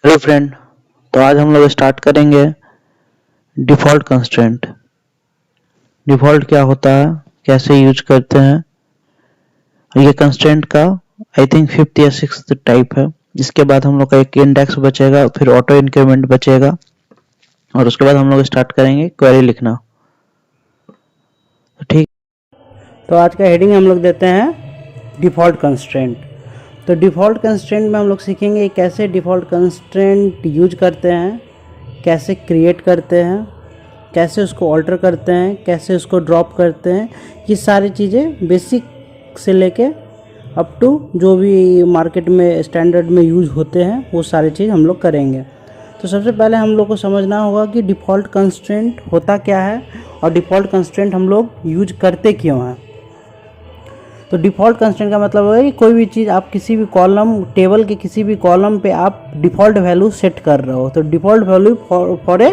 Hello friend. तो आज हम लोग स्टार्ट करेंगे डिफ़ॉल्ट कंस्ट्रेंट। डिफ़ॉल्ट क्या होता है, कैसे यूज करते हैं। ये कंस्ट्रेंट का आई थिंक फिफ्थ या सिक्स्थ टाइप है। इसके बाद हम लोग का एक इंडेक्स बचेगा, फिर ऑटो इंक्रीमेंट बचेगा और उसके बाद हम लोग स्टार्ट करेंगे क्वेरी लिखना। ठीक। तो आज का हेडिंग हम लोग देते हैं डिफ़ॉल्ट कंस्ट्रेंट। तो डिफ़ॉल्ट कंस्ट्रेंट में हम लोग सीखेंगे कैसे डिफ़ॉल्ट कंस्ट्रेंट यूज करते हैं, कैसे क्रिएट करते हैं, कैसे उसको ऑल्टर करते हैं, कैसे उसको ड्रॉप करते हैं। ये सारी चीज़ें बेसिक से लेके अप टू जो भी मार्केट में स्टैंडर्ड में यूज होते हैं वो सारी चीज़ हम लोग करेंगे। तो सबसे पहले हम लोग को समझना होगा कि डिफ़ॉल्ट कंस्ट्रेंट होता क्या है और डिफ़ॉल्ट कंस्ट्रेंट हम लोग यूज करते क्यों हैं। तो डिफ़ॉल्ट कंस्ट्रेंट का मतलब है कि कोई भी चीज़ आप किसी भी कॉलम टेबल के किसी भी कॉलम पे आप डिफ़ॉल्ट वैल्यू सेट कर रहे हो, तो default value for a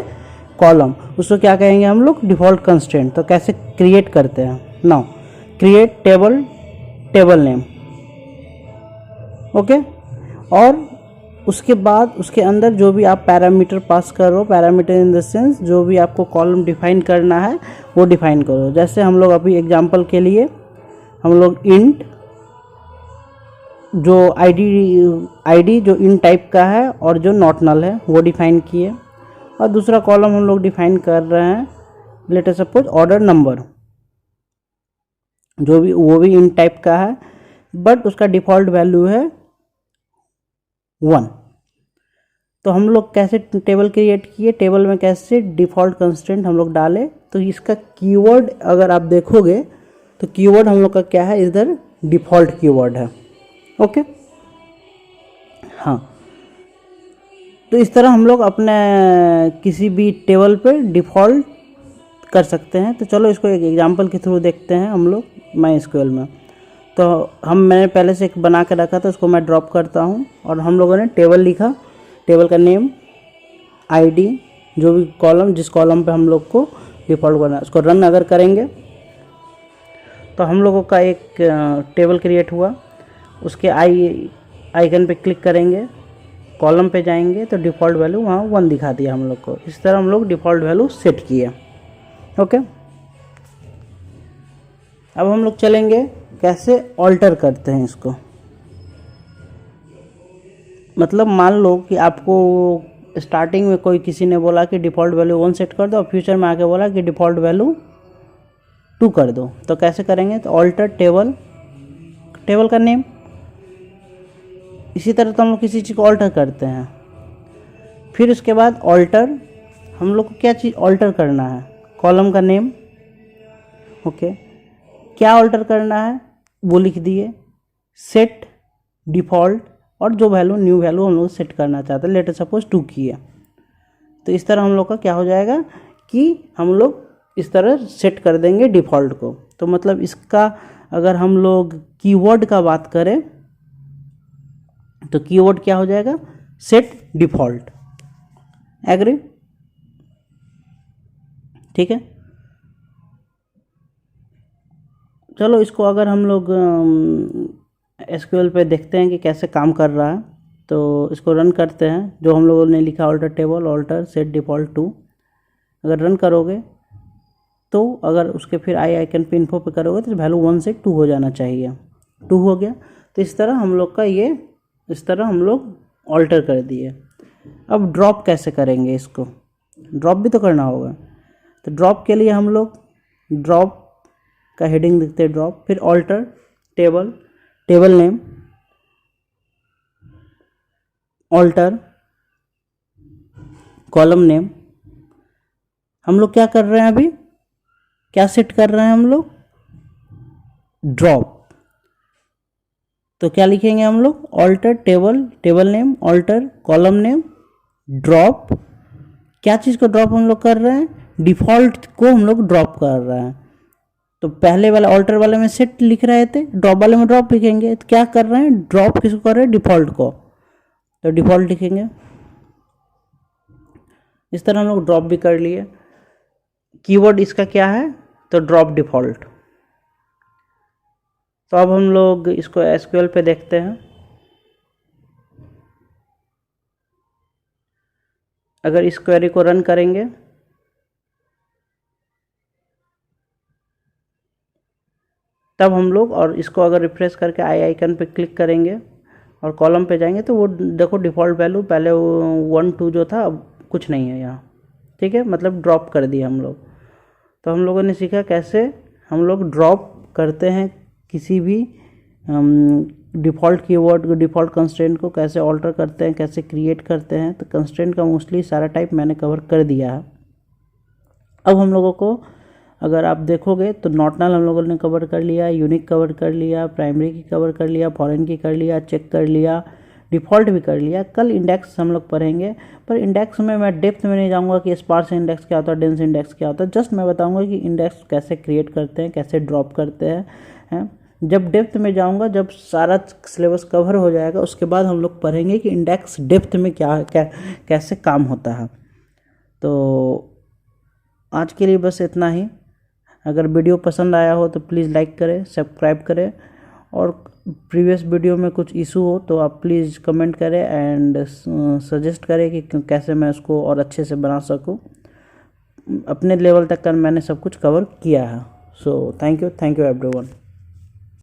column, उसको क्या कहेंगे हम लोग, डिफ़ॉल्ट कंस्ट्रेंट। तो कैसे क्रिएट करते हैं, now create table, table name, okay. और उसके बाद उसके अंदर जो भी आप पैरामीटर पास करो, पैरामीटर इन द सेंस जो भी आपको कॉलम डिफाइन करना है वो डिफाइन करो। जैसे हम लोग अभी एग्जांपल के लिए हम लोग इंट जो आईडी जो इन टाइप का है और जो नॉट नल है वो डिफाइन किए। और दूसरा कॉलम हम लोग डिफाइन कर रहे हैं, let us suppose order number, जो भी वो भी इन टाइप का है बट उसका डिफ़ॉल्ट वैल्यू है 1। तो हम लोग कैसे टेबल क्रिएट किए, टेबल में कैसे डिफ़ॉल्ट कंस्ट्रेंट हम लोग डाले। तो इसका कीवर्ड अगर आप देखोगे तो कीवर्ड हम लोग का क्या है, इधर डिफ़ॉल्ट कीवर्ड है, ओके। हाँ, तो इस तरह हम लोग अपने किसी भी टेबल पे डिफ़ॉल्ट कर सकते हैं। तो चलो इसको एक एग्जांपल के थ्रू देखते हैं हम लोग MySQL में। तो मैंने पहले से एक बना के रखा था, उसको मैं ड्रॉप करता हूँ और हम लोगों ने टेबल लिखा, टेबल का नेम, आईडी, जो भी कॉलम जिस कॉलम पे हम लोग को डिफ़ॉल्ट करना है उसको रन अगर करेंगे तो हम लोगों का एक टेबल क्रिएट हुआ। उसके आइकन पे क्लिक करेंगे, कॉलम पे जाएंगे तो डिफ़ॉल्ट वैल्यू वहाँ 1 दिखा दिया हम लोग को। इस तरह हम लोग डिफ़ॉल्ट वैल्यू सेट किए, ओके। अब हम लोग चलेंगे कैसे ऑल्टर करते हैं इसको। मतलब मान लो कि आपको स्टार्टिंग में कोई किसी ने बोला कि डिफ़ॉल्ट वैल्यू 1 सेट कर दो और फ्यूचर में आके बोला कि डिफ़ॉल्ट वैल्यू 2 कर दो। तो कैसे करेंगे, तो ऑल्टर टेबल, टेबल का नेम। इसी तरह तो हम लोग किसी चीज़ को ऑल्टर करते हैं। फिर उसके बाद ऑल्टर, हम लोग को क्या चीज़ ऑल्टर करना है, कॉलम का नेम, ओके। क्या ऑल्टर करना है वो लिख दिए, सेट डिफ़ॉल्ट, और जो वैल्यू न्यू वैल्यू हम लोग सेट करना चाहते हैं, लेट सपोज 2 की है। तो इस तरह हम लोग का क्या हो जाएगा कि हम लोग इस तरह सेट कर देंगे डिफ़ॉल्ट को। तो मतलब इसका अगर हम लोग कीवर्ड का बात करें तो कीवर्ड क्या हो जाएगा, सेट डिफ़ॉल्ट, एग्री, ठीक है। चलो इसको अगर हम लोग SQL पे देखते हैं कि कैसे काम कर रहा है, तो इसको रन करते हैं। जो हम लोगों ने लिखा alter table, alter set default 2, अगर रन करोगे तो अगर उसके फिर आई आइकन पे इन्फो पे करोगे तो वैल्यू 1 से 2 हो जाना चाहिए, 2 हो गया। तो इस तरह हम लोग का ये, इस तरह हम लोग ऑल्टर कर दिए। अब ड्रॉप कैसे करेंगे, इसको ड्रॉप भी तो करना होगा। तो ड्रॉप के लिए हम लोग ड्रॉप का हेडिंग लिखते हैं ड्रॉप, फिर alter table, table name, alter column name. हम लोग क्या कर रहे हैं अभी, क्या सेट कर रहे हैं हम लोग, ड्रॉप। तो क्या लिखेंगे हम लोग, alter table, table name, alter column name, drop. क्या चीज़ को ड्रॉप हम लोग कर रहे हैं, डिफ़ॉल्ट को हम लोग ड्रॉप कर रहे हैं। तो पहले वाले ऑल्टर वाले में सेट लिख रहे थे, ड्रॉप वाले में ड्रॉप लिखेंगे। तो क्या कर रहे हैं, ड्रॉप किसको कर रहे हैं, डिफ़ॉल्ट को, तो डिफ़ॉल्ट लिखेंगे। इस तरह हम लोग ड्रॉप भी कर लिए। कीवर्ड इसका क्या है, तो ड्रॉप डिफ़ॉल्ट। तो अब हम लोग इसको SQL पे देखते हैं। अगर इस क्वेरी को रन करेंगे तब हम लोग, और इसको अगर रिफ्रेश करके आई आइकन पे क्लिक करेंगे और कॉलम पे जाएंगे तो वो देखो डिफ़ॉल्ट वैल्यू पहले 1 2 जो था अब कुछ नहीं है यहाँ, ठीक है, मतलब ड्रॉप कर दिया हम लोग। तो हम लोगों ने सीखा कैसे हम लोग ड्रॉप करते हैं किसी भी डिफ़ॉल्ट कीवर्ड को, डिफ़ॉल्ट कंस्ट्रेंट को कैसे ऑल्टर करते हैं, कैसे क्रिएट करते हैं। तो कंस्ट्रेंट का मोस्टली सारा टाइप मैंने कवर कर दिया है। अब हम लोगों को अगर आप देखोगे तो नॉट नल हम लोगों ने कवर कर लिया, यूनिक कवर कर लिया, प्राइमरी की कवर कर लिया, फॉरेन की कर लिया, चेक कर लिया, डिफ़ॉल्ट भी कर लिया। कल इंडेक्स हम लोग पढ़ेंगे, पर इंडेक्स में मैं डेप्थ में नहीं जाऊंगा कि स्पार्स इंडेक्स क्या होता है, डेंस इंडेक्स क्या होता है। जस्ट मैं बताऊंगा कि इंडेक्स कैसे क्रिएट करते हैं, कैसे ड्रॉप करते हैं। जब डेप्थ में जाऊंगा, जब सारा सिलेबस कवर हो जाएगा, उसके बाद हम लोग पढ़ेंगे कि इंडेक्स डेप्थ में कैसे काम होता है। तो आज के लिए बस इतना ही। अगर वीडियो पसंद आया हो तो प्लीज़ लाइक करें, सब्सक्राइब करें, और प्रीवियस वीडियो में कुछ इशू हो तो आप प्लीज़ कमेंट करें एंड सजेस्ट करें कि कैसे मैं उसको और अच्छे से बना सकूं। अपने लेवल तक का मैंने सब कुछ कवर किया है। So thank you everyone.